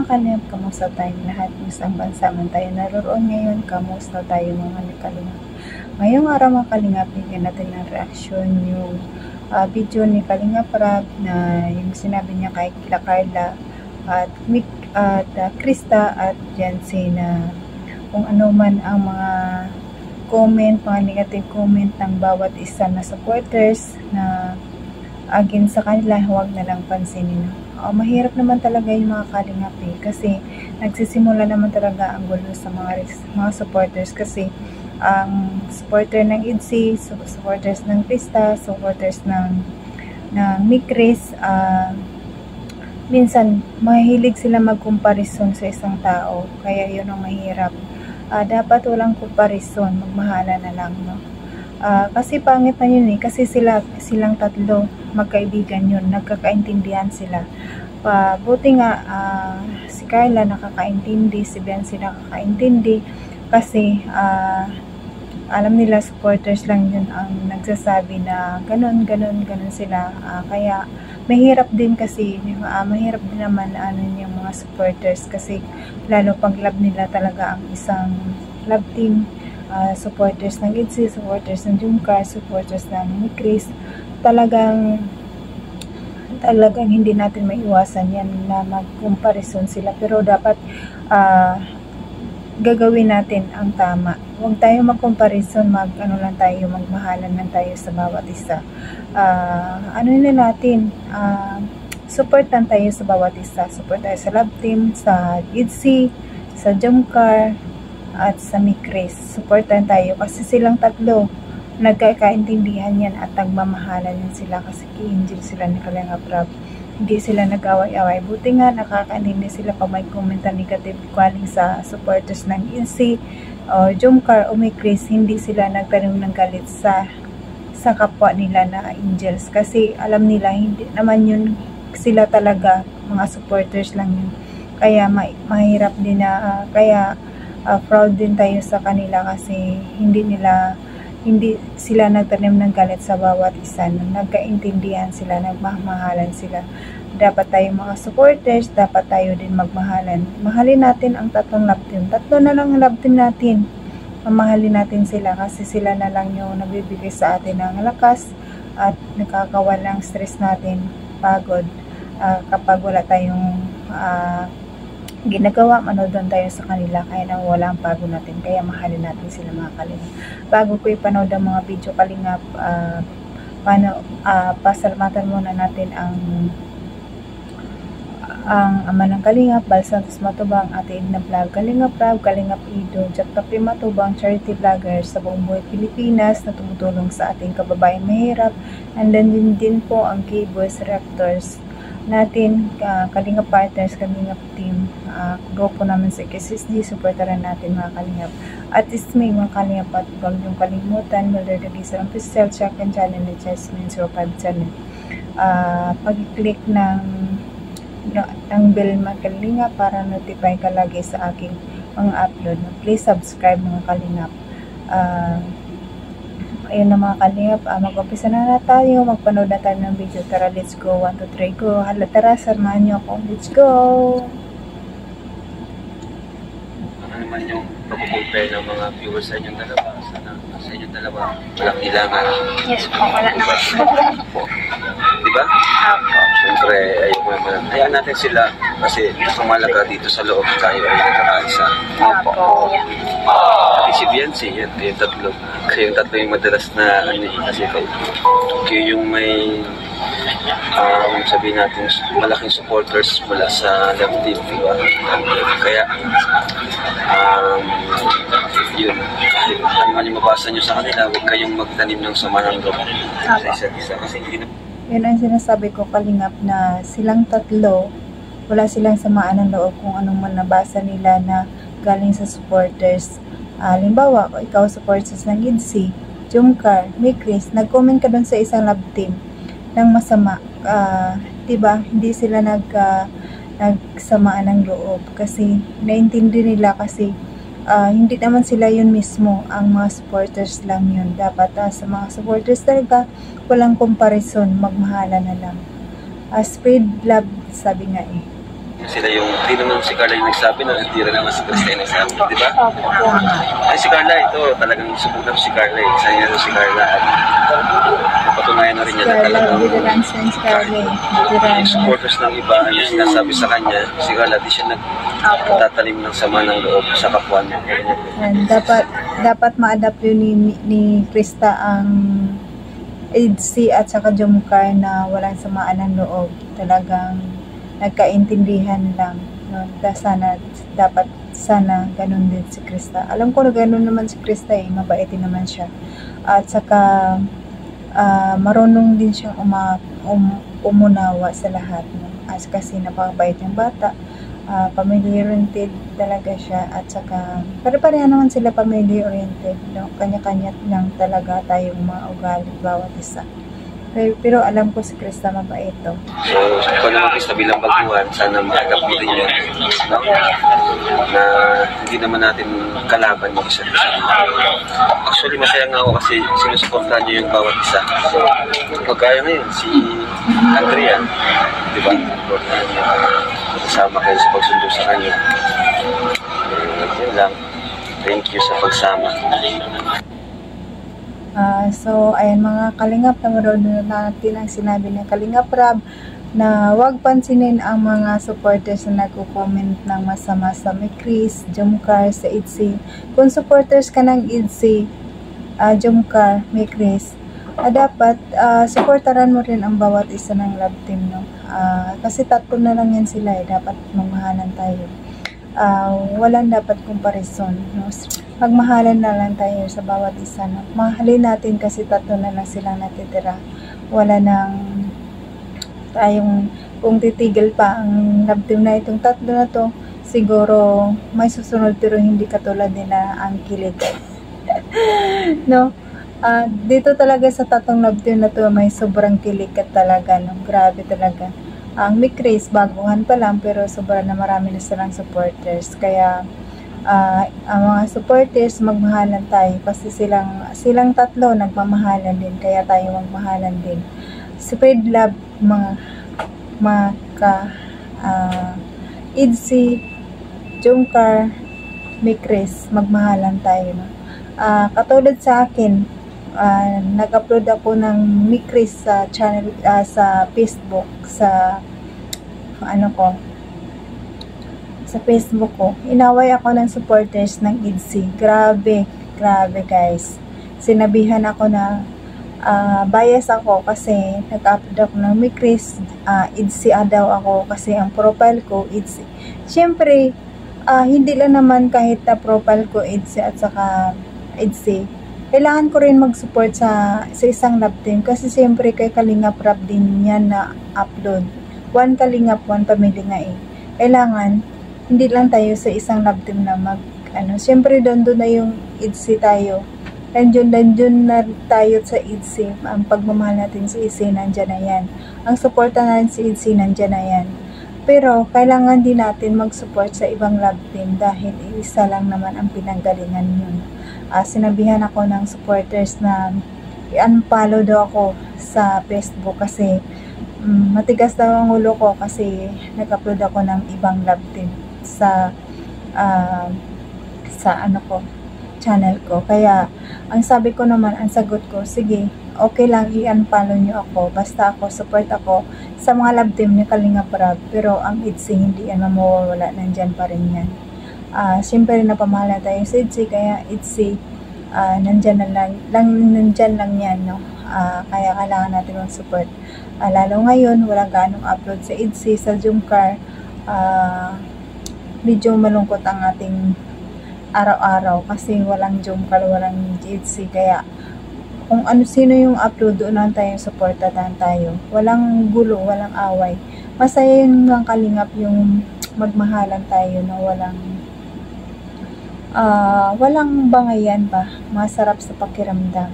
mga kalingap, kamusta tayong lahat? Kung saan bansa man tayo naroon ngayon, kamusta tayo mga kalingap? Ngayong araw mga kalingap, bigyan natin ng reaksyon yung video ni Kalingap Rab na yung sinabi niya kay Kila Carla at Mick at Krista at Jancy na kung ano man ang mga comment, mga negative comment ng bawat isa na supporters na against sa kanila, huwag na lang pansinin. Mahirap naman talaga yung mga kalingap kasi nagsisimula naman talaga ang gulo sa mga supporters kasi ang supporter ng IDC, supporters ng Krista, supporters ng Mikris, minsan mahilig sila mag-comparison sa isang tao, kaya yun ang mahirap. Dapat walang comparison, magmahala na lang, no? Kasi pangit na yun kasi silang tatlo magkaibigan yun, nagkakaintindihan sila. Buti nga si Carla nakakaintindi, si Biancy nakakaintindi kasi alam nila supporters lang yun ang nagsasabi na ganun sila, kaya mahirap din kasi mahirap din naman yung mga supporters kasi lalo pag love nila talaga ang isang love team. Supporters ng IDC, supporters ng Jungkar, supporters ng Mikris, talagang hindi natin maiwasan yan na mag-comparison sila, pero dapat gagawin natin ang tama. Huwag tayo mag-comparison, magmahalan lang tayo sa bawat isa. Supportan tayo sa bawat isa. Support tayo sa love team, sa IDC, sa Jungkar, at sa Mikris. Supportan tayo kasi silang tatlo nagkakaintindihan yan at nagmamahalan yan sila kasi ki-angel sila ni Kalingap Rab. Hindi sila nag-away-away. Buti nga nakakaintindi sila pag may comment na negative galing sa supporters ng IDC o Jungkar o Mikris. Hindi sila nagtanim ng galit sa kapwa nila na angels kasi alam nila hindi naman yun sila talaga, mga supporters lang yun. Kaya mahirap din na proud din tayo sa kanila kasi hindi sila nagtanim ng galit sa bawat isa, nagkaintindihan sila, nagmamahalan sila. Dapat tayo mga supporters, dapat tayo din magmahalan. Mahalin natin ang tatlong love team. Tatlo na lang love team natin. Mamahalin natin sila kasi sila na lang yung nagbibigay sa atin ng lakas at nakakawan ng stress natin, pagod. Kapag wala tayong ginagawa, manoodon tayo sa kanila, kaya nawawala ang pagod natin, kaya mahalin natin sila mga kalingap. Bago ko ipanood ang mga video kalingap, pasalamatan muna natin ang ama ng Kalingap, Bal Santos Matubang, Ate Edna Vlog, Kalingap Rab, Kalingap Ido, Jack Capri Matubang, charity vlogger sa buong buhay Pilipinas na tumutulong sa ating kababayan mahirap. And then din po ang K-Boys Reactors natin, Kalingap Partners, Kalingap Team, grupo naman sa KSSD, supportaran natin mga Kalingap. At ismay mga Kalingap at huwag niyong kalimutan, Mulder Dagisar ang Pistel, check and channel ni Jasmine 05 channel. Pag-click ng bell mga Kalingap para notify ka lagi sa aking mga upload. Please subscribe mga Kalingap. Ayun na mga kalingap, mag-umpisa na tayo, magpanood na tayo ng video. Tara, let's go, 1, 2, 3, go. Hala, tara, samahan nyo ako, let's go. Ano naman yung pag-compare ng mga viewers sa inyong dalawa, sa inyong dalawa, walang ilangan? Yes po, wala naman po. Diba? Opo. Siyempre, hayaan natin sila kasi kamalaga dito sa loob tayo ay nagkakaisa. Opo. Pati si Biancy, yan, yung tatlo. Kasi yung tatlo yung madalas na kasi kayo yung may sabihin natin malaking supporters mula sa love team, diba? Kaya yun, ano man yung mabasa nyo sa kanila, huwag kayong magtanim ng sama ng loob sa isa't isa kasi hindi na. Yan ang sinasabi ko kalingap na silang tatlo, wala silang samaan ng loob kung anong man nabasa nila na galing sa supporters. Halimbawa, kung ikaw supporters ng IDC, Jungkar, Mikris, nag-comment ka dun sa isang love team ng masama, diba? Hindi sila nagsamaan ng loob kasi naintindi nila kasi hindi naman sila yun mismo, ang mga supporters lang yun. Dapat sa mga supporters talaga walang comparison, magmahala na lang. Spread love, sabi nga sila yung, di naman si Carla yung nagsabi na hindi rin naman si Krista yung nagsabi, di ba? Ay, si Carla, ito, talagang subok na si Carla eh. Isa niya si Carla at napatunayan na rin niya na talagang yung supporters ng iba, yung sinasabi sa kanya, si Carla, di siya nagtatalim ng sama ng loob sa kapwa niya. And dapat ma-adapt yun ni Krista ang IDC at saka Jomcar na walang samaan ng loob. Talagang nagkaintindihan lang. No? Dapat sana ganun din si Krista. Alam ko na ganun naman si Krista eh. Mabait din naman siya. At saka marunong din siyang umunawa sa lahat. No? As kasi napakabait yung bata. Family-oriented talaga siya. At saka pare-pareha naman sila family-oriented. No? Kanya-kanya lang talaga tayong mga ugali bawat isa. Pero alam ko si Krista mabait to. So, pag naman Krista bilang baguhan, sana maagap mo din yun. No? Na hindi naman natin kalaban yung isa. Actually, masaya nga ako kasi sinusuportahan niyo yung bawat isa. Pagkaya ngayon, si Andrea, di ba? Sinusuportahan niyo. Kasama kayo sa pagsundo sa kanya. Yun lang. Thank you sa pagsama. So, ayan mga Kalingap, naroon natin ang sinabi ng Kalingap Rab na huwag pansinin ang mga supporters na nagko-comment ng masama sa may Chris, Jomcar, sa IDC. Kung supporters ka ng IDC, Jomcar, may Chris, dapat supportaran mo rin ang bawat isa ng love team, no? Kasi tatlo na lang yan sila eh, dapat magmahalan tayo. Walang dapat comparison, no? Magmahalan na lang tayo sa bawat isa, no? Mahalin natin kasi tatlo na lang silang natitira. Wala nang tayong, kung titigil pa ang love team na itong tatlo na to, siguro may susunod pero hindi katulad nila ang kilig. No? Dito talaga sa tatlong love team na to may sobrang kilig ka talaga, no? Grabe talaga. Ang Mick Chris, baguhan pa lang pero sobrang na marami na silang supporters. Kaya ang mga supporters, magmahalan tayo kasi silang tatlo nagmamahalan din, kaya tayo magmahalan din. Spread love mga IDC, Jomcar, Mick Chris, magmahalan tayo, no? Katulad sa akin, nag-upload ako ng Mick Chris sa channel, sa Facebook, sa sa Facebook ko. Inaway ako ng supporters ng IDC. Grabe guys. Sinabihan ako na bias ako kasi nag-upload ako ng Mick Chris, IDC daw ako kasi ang profile ko IDC. Siyempre, hindi lang naman kahit na profile ko IDC at saka IDC. Kailangan ko rin mag-support sa isang love team kasi siyempre kay Kalingap Rab din yan na upload. One Kalingap, one family nga eh. Kailangan hindi lang tayo sa isang love team na siyempre doon na yung IDC tayo. Nandiyon na tayo sa IDC. Ang pagmamahal natin sa IDC, nandyan na yan. Ang suporta natin sa IDC, nandyan na yan. Pero, kailangan din natin mag-support sa ibang love team dahil isa lang naman ang pinanggalingan yun. Sinabihan ako ng supporters na i-unfollow daw ako sa Facebook kasi matigas daw ang ulo ko kasi nag-upload ako ng ibang love team sa channel ko. Kaya ang sabi ko naman, ang sagot ko, sige, okay lang i-unfollow nyo ako, basta ako, support ako sa mga love team ni Kalingap Rab, pero ang IDC hindi yan mawawala, nandyan pa rin yan. Siyempre napamahala tayo sa IDC, kaya IDC nandyan lang yan, no? Kaya kailangan natin ng support. Lalo ngayon, wala ganong upload sa IDC, sa Jomcar. Medyo malungkot ang ating araw-araw kasi walang Jomcar, walang IDC. Kaya kung sino yung upload, doon lang tayo, supportahan tayo. Walang gulo, walang away. Masaya yun ng Kalingap, yung magmahalan tayo na walang bangayan ba, masarap sa pakiramdam.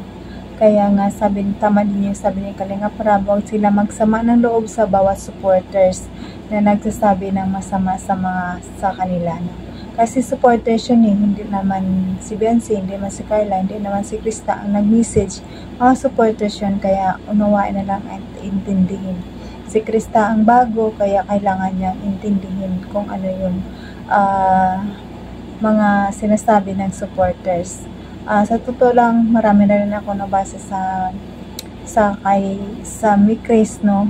Kaya nga tama din yung sabi ni Kalingap Rab, huwag sila magsama ng loob sa bawat supporters na nagsasabi ng masama sa kanila, no? Kasi supporters yun eh, hindi naman si Biancy, hindi naman si Carla, hindi naman si Krista ang nag-message. Mga supporters yun, kaya unawain na lang at intindihin. si Krista ang bago, kaya kailangan niya intindihin kung ano yung mga sinasabi ng supporters. Sa totoo lang, marami na rin ako nabasa sa Mikris, no.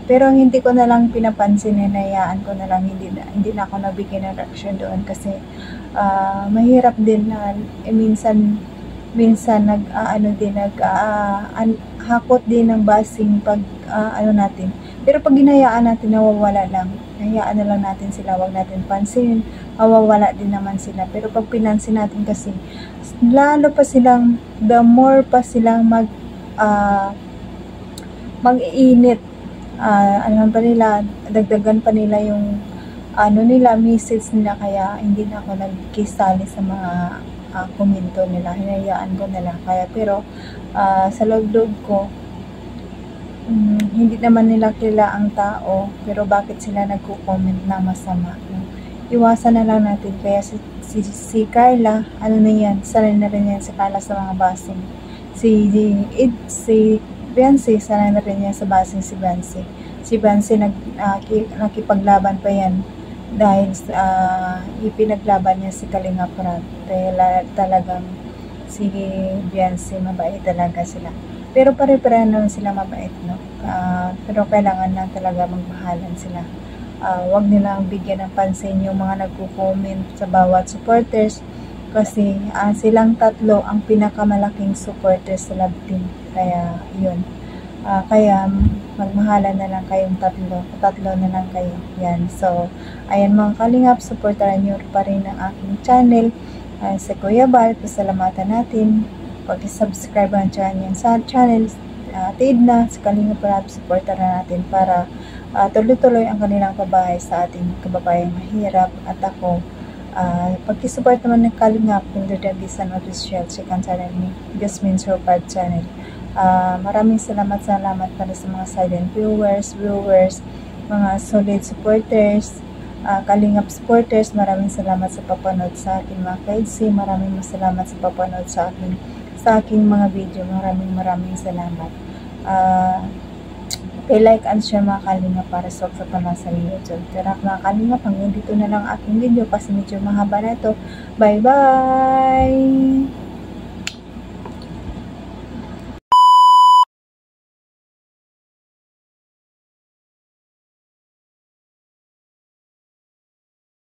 Pero hindi ko na lang pinapansin, hinayaan ko na lang, hindi na ako nabigyan ng reaction doon kasi mahirap din na minsan hakot din ng basing pag natin. Pero pag hinayaan natin, nawawala lang. Hayaan na lang natin sila, wag natin pansinin, mawawala din naman sila. Pero pag pinansin natin kasi, lalo pa silang, the more pa silang mag-iinit. Dagdagan pa nila yung message nila, kaya hindi na ako nagkisali sa mga komento nila, hinayaan ko na lang. Pero sa loob ko, hindi naman nila kilala ang tao, pero bakit sila nagko-comment na masama, no? Iwasan na lang natin. Kaya si Carla, sanay na rin yan si Carla sa mga basing. Si Biancy, sanay na rin yan sa basing si Biancy. Si Biancy nakipaglaban pa yan dahil ipinaglaban niya si Kalinga Prab. Talagang si Biancy, mabait talaga sila. Pero pare-pareho naman sila mabait, no? Pero kailangan lang talaga magmahalan sila. Wag nilang bigyan ng pansin yung mga nagko-comment sa bawat supporters, kasi silang tatlo ang pinakamalaking supporters sa love team. Kaya yun. Kaya magmahalan na lang kayong tatlo na lang kayo. Yan. So, ayan mga kalingap, supportaran nyo pa rin ang aking channel. Sa Kuya Bal, pasalamatan natin. Pag-subscribe ang channel, Tidna, sa Kalingap Rap, supportaran natin para tuloy-tuloy ang kanilang pabahay sa ating kababayang mahirap. At ako, pag-support naman ng Kalingap, Pindutin Dabisan Official, second channel ni Jasmine Surpad channel. Maraming salamat para sa mga silent viewers, mga solid supporters, Kalingap supporters. Maraming salamat sa papanood sa akin mga kaidsi. Maraming salamat sa papanood sa aking mga video. Maraming salamat. I-like and share mga Kalingap para sa sa YouTube. Tara mga Kalingap, hanggang dito na lang aking video kasi medyo mahaba na ito. Bye bye!